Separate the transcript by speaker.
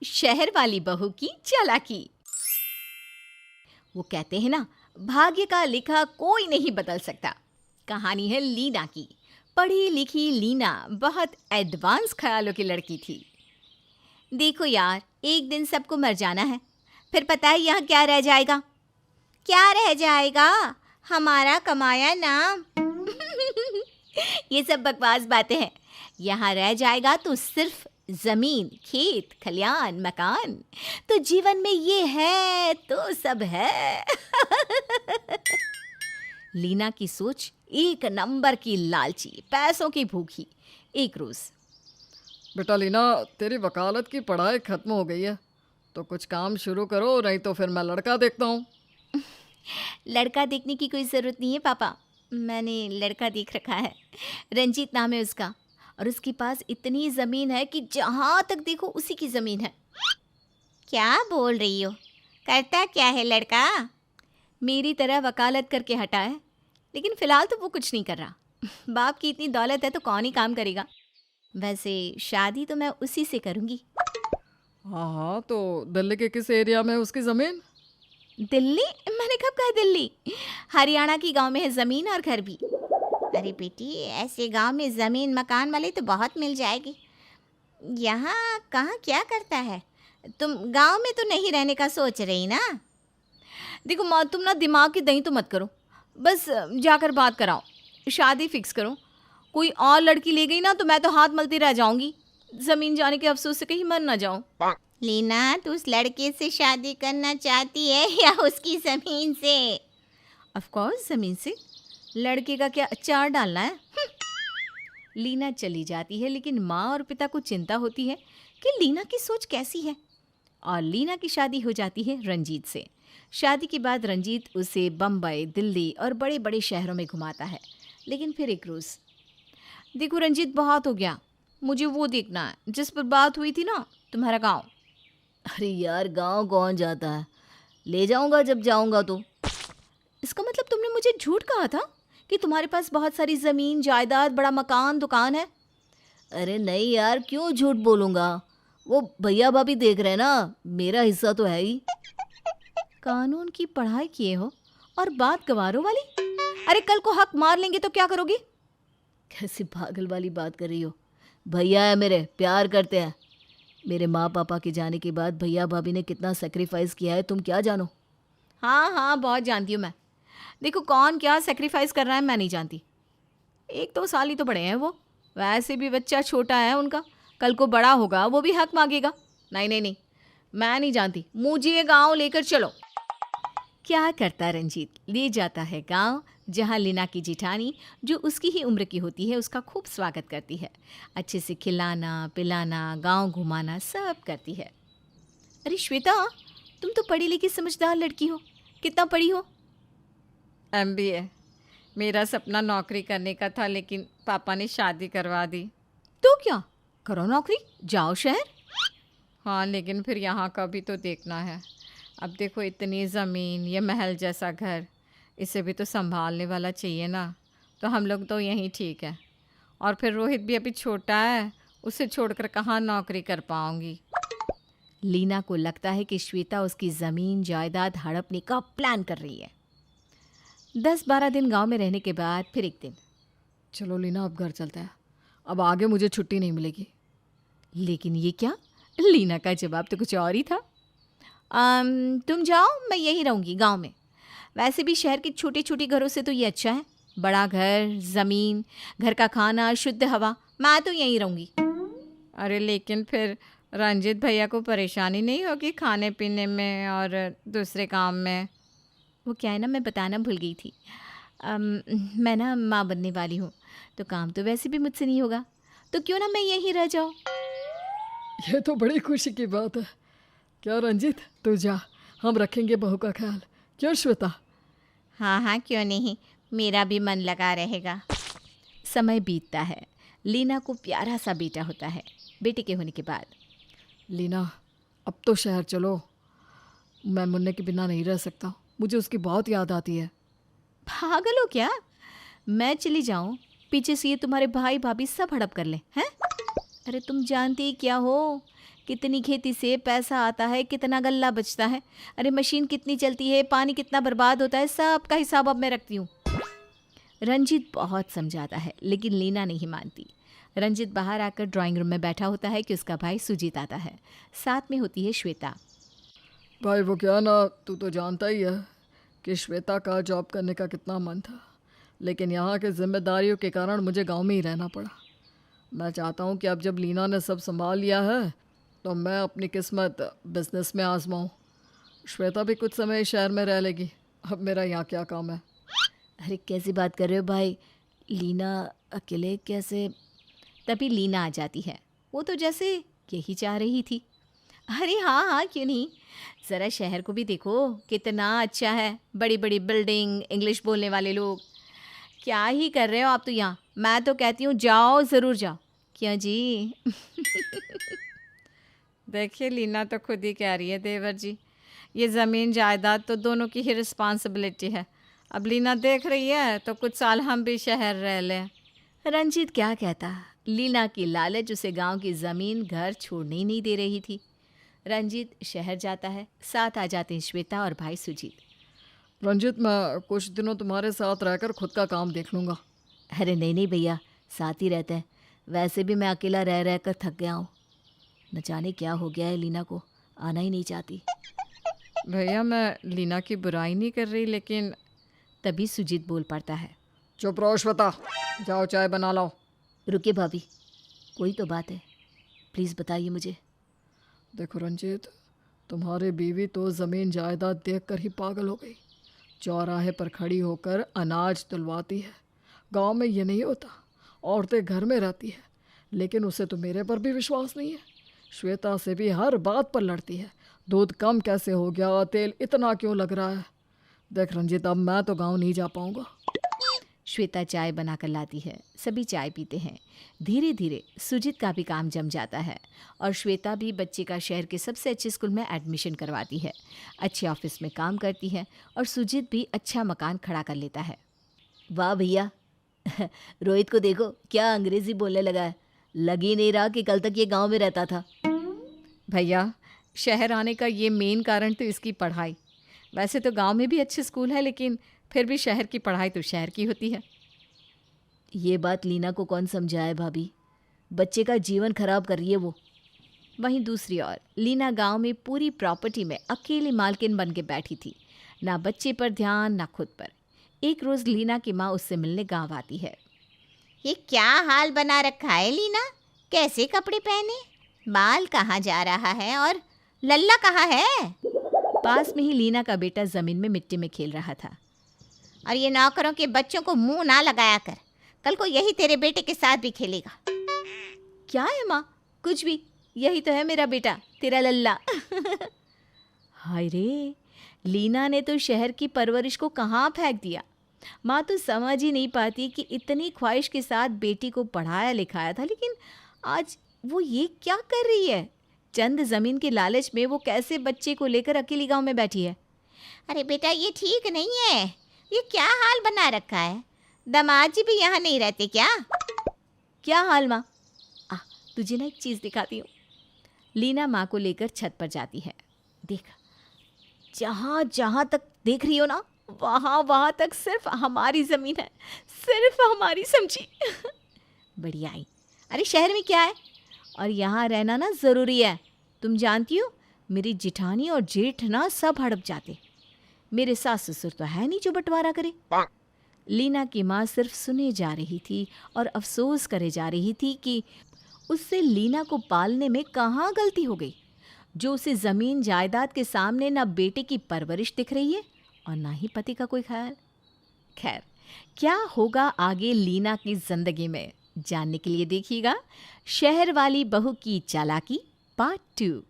Speaker 1: शहर वाली बहू की चालाकी। वो कहते हैं ना, भाग्य का लिखा कोई नहीं बदल सकता। कहानी है लीना की। पढ़ी लिखी लीना बहुत एडवांस ख्यालों की लड़की थी। देखो यार, एक दिन सबको मर जाना है, फिर पता है यहाँ क्या रह जाएगा? क्या रह जाएगा? हमारा कमाया नाम। ये सब बकवास बातें हैं। यहाँ रह जाएगा तो सिर्फ जमीन, खेत, खलियान, मकान। तो जीवन में ये है तो सब है। लीना की सोच एक नंबर की लालची, पैसों की भूखी। एक रोज,
Speaker 2: बेटा लीना, तेरी वकालत की पढ़ाई खत्म हो गई है तो कुछ काम शुरू करो, नहीं तो फिर मैं लड़का देखता हूँ।
Speaker 1: लड़का देखने की कोई ज़रूरत नहीं है पापा, मैंने लड़का देख रखा है। रंजीत नाम है उसका, और उसके पास इतनी ज़मीन है कि जहाँ तक देखो उसी की ज़मीन है। क्या बोल रही हो? करता क्या है लड़का? मेरी तरह वकालत करके हटा है, लेकिन फ़िलहाल तो वो कुछ नहीं कर रहा। बाप की इतनी दौलत है तो कौन ही काम करेगा। वैसे शादी तो मैं उसी से करूँगी।
Speaker 2: हाँ हाँ, तो दिल्ली के किस एरिया में है उसकी ज़मीन?
Speaker 1: दिल्ली? मैंने कब कहा दिल्ली? हरियाणा की गांव में है ज़मीन और घर भी। अरे बेटी, ऐसे गांव में ज़मीन मकान वाले तो बहुत मिल जाएगी। यहाँ कहाँ क्या करता है? तुम गांव में तो नहीं रहने का सोच रही ना? देखो माँ, तुम ना दिमाग की दही तो मत करो, बस जाकर बात कराओ, शादी फिक्स करो। कोई और लड़की ले गई ना तो मैं तो हाथ मलती रह जाऊंगी। ज़मीन जाने के अफसोस से कहीं मर ना जाऊं। लीना, तू उस लड़के से शादी करना चाहती है या उसकी ज़मीन से? ऑफ कोर्स ज़मीन से। लड़के का क्या अचार डालना है? लीना चली जाती है, लेकिन माँ और पिता को चिंता होती है कि लीना की सोच कैसी है। और लीना की शादी हो जाती है रंजीत से। शादी के बाद रंजीत उसे बम्बई, दिल्ली और बड़े बड़े शहरों में घुमाता है। लेकिन फिर एक रोज़, देखो रंजीत, बहुत हो गया, मुझे वो देखना है जिस पर बात हुई थी ना, तुम्हारा गाँव।
Speaker 3: अरे यार, गांव कौन जाता है? ले जाऊंगा जब जाऊंगा तो।
Speaker 1: इसका मतलब तुमने मुझे झूठ कहा था कि तुम्हारे पास बहुत सारी ज़मीन जायदाद, बड़ा मकान, दुकान है।
Speaker 3: अरे नहीं यार, क्यों झूठ बोलूंगा? वो भैया भाभी देख रहे हैं ना, मेरा हिस्सा तो है ही।
Speaker 1: कानून की पढ़ाई किए हो और बात गवारों वाली? अरे कल को हक मार लेंगे तो क्या करोगी?
Speaker 3: कैसी पागल वाली बात कर रही हो? भैया है मेरे, प्यार करते हैं। मेरे माँ पापा के जाने के बाद भैया भाभी ने कितना सेक्रीफाइस किया है, तुम क्या जानो?
Speaker 1: हाँ हाँ, बहुत जानती हूँ मैं। देखो, कौन क्या सेक्रीफाइस कर रहा है मैं नहीं जानती। 1-2 साल ही तो बड़े हैं वो, वैसे भी बच्चा छोटा है उनका। कल को बड़ा होगा वो भी हक मांगेगा। नहीं नहीं नहीं, मैं नहीं जानती, मुझे गांव लेकर चलो। क्या करता रंजीत? ले जाता है गांव, जहां लीना की जिठानी, जो उसकी ही उम्र की होती है, उसका खूब स्वागत करती है। अच्छे से खिलाना पिलाना, गांव घुमाना सब करती है। अरे श्वेता, तुम तो पढ़ी लिखी समझदार लड़की हो, कितना पढ़ी हो?
Speaker 4: MBA। मेरा सपना नौकरी करने का था, लेकिन पापा ने शादी करवा दी।
Speaker 1: तो क्या करो, नौकरी, जाओ शहर।
Speaker 4: हाँ, लेकिन फिर यहाँ का भी तो देखना है। अब देखो, इतनी ज़मीन, ये महल जैसा घर, इसे भी तो संभालने वाला चाहिए ना। तो हम लोग तो यहीं ठीक है। और फिर रोहित भी अभी छोटा है, उसे छोड़कर कहाँ नौकरी कर पाऊँगी।
Speaker 1: लीना को लगता है कि श्वेता उसकी ज़मीन जायदाद हड़पने का प्लान कर रही है। 10-12 दिन गांव में रहने के बाद फिर एक दिन,
Speaker 2: चलो लीना, अब घर चलते हैं, अब आगे मुझे छुट्टी नहीं मिलेगी।
Speaker 1: लेकिन ये क्या? लीना का जवाब तो कुछ और ही था। तुम जाओ, मैं यहीं रहूँगी गांव में। वैसे भी शहर के छोटे छोटे घरों से तो ये अच्छा है, बड़ा घर, ज़मीन, घर का खाना, शुद्ध हवा। मैं तो यहीं रहूँगी।
Speaker 4: अरे लेकिन फिर रंजीत भैया को परेशानी नहीं होगी खाने पीने में और दूसरे काम में?
Speaker 1: वो क्या है ना, मैं बताना भूल गई थी। मैं ना माँ बनने वाली हूँ, तो काम तो वैसे भी मुझसे नहीं होगा, तो क्यों ना मैं यहीं रह जाऊँ।
Speaker 2: ये तो बड़ी खुशी की बात है। क्या रंजीत, तू जा, हम रखेंगे बहू का ख्याल। क्यों श्वेता?
Speaker 1: हाँ हाँ, क्यों नहीं, मेरा भी मन लगा रहेगा। समय बीतता है। लीना को प्यारा सा बेटा होता है। बेटे के होने के बाद,
Speaker 2: लीना, अब तो शहर चलो, मैं मुन्ने के बिना नहीं रह सकता, मुझे उसकी बहुत याद आती है।
Speaker 1: पागल हो क्या? मैं चली जाऊँ, पीछे से ये तुम्हारे भाई भाभी सब हड़प कर लें हैं? अरे तुम जानती क्या हो कितनी खेती से पैसा आता है, कितना गल्ला बचता है, अरे मशीन कितनी चलती है, पानी कितना बर्बाद होता है, सब का हिसाब अब मैं रखती हूँ। रंजीत बहुत समझाता है लेकिन लीना नहीं मानती। रंजीत बाहर आकर ड्राइंग रूम में बैठा होता है कि उसका भाई सुजीत आता है, साथ में होती है श्वेता।
Speaker 2: भाई वो क्या ना, तू तो जानता ही है कि श्वेता का जॉब करने का कितना मन था, लेकिन यहाँ के जिम्मेदारियों के कारण मुझे गांव में ही रहना पड़ा। मैं चाहता हूँ कि अब जब लीना ने सब संभाल लिया है तो मैं अपनी किस्मत बिजनेस में आजमाऊँ। श्वेता भी कुछ समय शहर में रह लेगी, अब मेरा यहाँ क्या काम है।
Speaker 3: अरे कैसी बात कर रहे हो भाई, लीना अकेले कैसे?
Speaker 1: तभी लीना आ जाती है। वो तो जैसे यही चाह रही थी। अरे हाँ हाँ, क्यों नहीं, ज़रा शहर को भी देखो, कितना अच्छा है, बड़ी बड़ी बिल्डिंग, इंग्लिश बोलने वाले लोग। क्या ही कर रहे हो आप तो यहाँ, मैं तो कहती हूँ जाओ, ज़रूर जाओ। क्यों जी?
Speaker 4: देखिए लीना तो खुद ही कह रही है देवर जी, ये ज़मीन जायदाद तो दोनों की ही रिस्पॉन्सिबिलिटी है। अब लीना देख रही है तो कुछ साल हम भी शहर रह लें।
Speaker 1: रंजीत क्या कहता, लीना की लालच उसे गांव की ज़मीन घर छोड़ने ही नहीं दे रही थी। रंजीत शहर जाता है, साथ आ जाते हैं श्वेता और भाई सुजीत।
Speaker 2: रंजीत, मैं कुछ दिनों तुम्हारे साथ रहकर खुद का काम देख लूँगा।
Speaker 3: अरे नहीं नहीं भैया, साथ ही रहते हैं। वैसे भी मैं अकेला रह रह कर थक गया हूँ। न जाने क्या हो गया है, लीना को आना ही नहीं चाहती।
Speaker 4: भैया मैं लीना की बुराई नहीं कर रही, लेकिन
Speaker 1: तभी सुजीत बोल पड़ता है।
Speaker 2: चुप रहो श्वेता, जाओ चाय बना लाओ।
Speaker 3: रुकिए भाभी, कोई तो बात है, प्लीज़ बताइए मुझे।
Speaker 2: देखो रंजीत, तुम्हारी बीवी तो ज़मीन जायदाद देखकर ही पागल हो गई। चौराहे पर खड़ी होकर अनाज तुलवाती है। गांव में ये नहीं होता, औरतें घर में रहती है, लेकिन उसे तो मेरे पर भी विश्वास नहीं है। श्वेता से भी हर बात पर लड़ती है। दूध कम कैसे हो गया, तेल इतना क्यों लग रहा है। देख रंजीत, अब मैं तो गांव नहीं जा पाऊंगा।
Speaker 1: श्वेता चाय बनाकर लाती है, सभी चाय पीते हैं। धीरे धीरे सुजीत का भी काम जम जाता है और श्वेता भी बच्चे का शहर के सबसे अच्छे स्कूल में एडमिशन करवाती है, अच्छे ऑफिस में काम करती है और सुजीत भी अच्छा मकान खड़ा कर लेता है।
Speaker 3: वाह भैया, रोहित को देखो क्या अंग्रेजी बोलने लगा है। लग ही नहीं रहा कि कल तक ये गांव में रहता था।
Speaker 4: भैया शहर आने का ये मेन कारण तो इसकी पढ़ाई। वैसे तो गांव में भी अच्छे स्कूल है, लेकिन फिर भी शहर की पढ़ाई तो शहर की होती है।
Speaker 3: ये बात लीना को कौन समझाए भाभी, बच्चे का जीवन खराब कर रही है वो।
Speaker 1: वहीं दूसरी ओर लीना गांव में पूरी प्रॉपर्टी में अकेली मालकिन बन के बैठी थी, ना बच्चे पर ध्यान ना खुद पर। एक रोज़ लीना की माँ उससे मिलने गांव आती है। ये क्या हाल बना रखा है लीना, कैसे कपड़े पहने, बाल कहाँ जा रहा है और लल्ला कहाँ है? पास में ही लीना का बेटा ज़मीन में मिट्टी में खेल रहा था। और ये नौकरों के बच्चों को मुंह ना लगाया कर, कल को यही तेरे बेटे के साथ भी खेलेगा। क्या है माँ, कुछ भी, यही तो है मेरा बेटा, तेरा लल्ला। हाय रे, लीना ने तो शहर की परवरिश को कहाँ फेंक दिया। माँ तो समझ ही नहीं पाती कि इतनी ख्वाहिश के साथ बेटी को पढ़ाया लिखाया था, लेकिन आज वो ये क्या कर रही है। चंद ज़मीन के लालच में वो कैसे बच्चे को लेकर अकेली गांव में बैठी है। अरे बेटा ये ठीक नहीं है, ये क्या हाल बना रखा है, दामाद जी भी यहाँ नहीं रहते क्या? क्या हाल माँ? तुझे ना एक चीज़ दिखाती हूँ। लीना माँ को लेकर छत पर जाती है। देख, जहाँ जहाँ तक देख रही हो ना, वहाँ वहाँ तक सिर्फ हमारी ज़मीन है, सिर्फ हमारी, समझी? बढ़िया आई। अरे शहर में क्या है, और यहाँ रहना ना ज़रूरी है। तुम जानती हो मेरी जिठानी और जेठ ना सब हड़प जाते, मेरे सास ससुर तो है नहीं जो बंटवारा करे। लीना की माँ सिर्फ सुने जा रही थी और अफसोस करे जा रही थी कि उससे लीना को पालने में कहाँ गलती हो गई, जो उसे ज़मीन जायदाद के सामने ना बेटे की परवरिश दिख रही है और ना ही पति का कोई ख्याल। खैर, क्या होगा आगे लीना की ज़िंदगी में, जानने के लिए देखिएगा शहर वाली बहू की चालाकी पार्ट 2।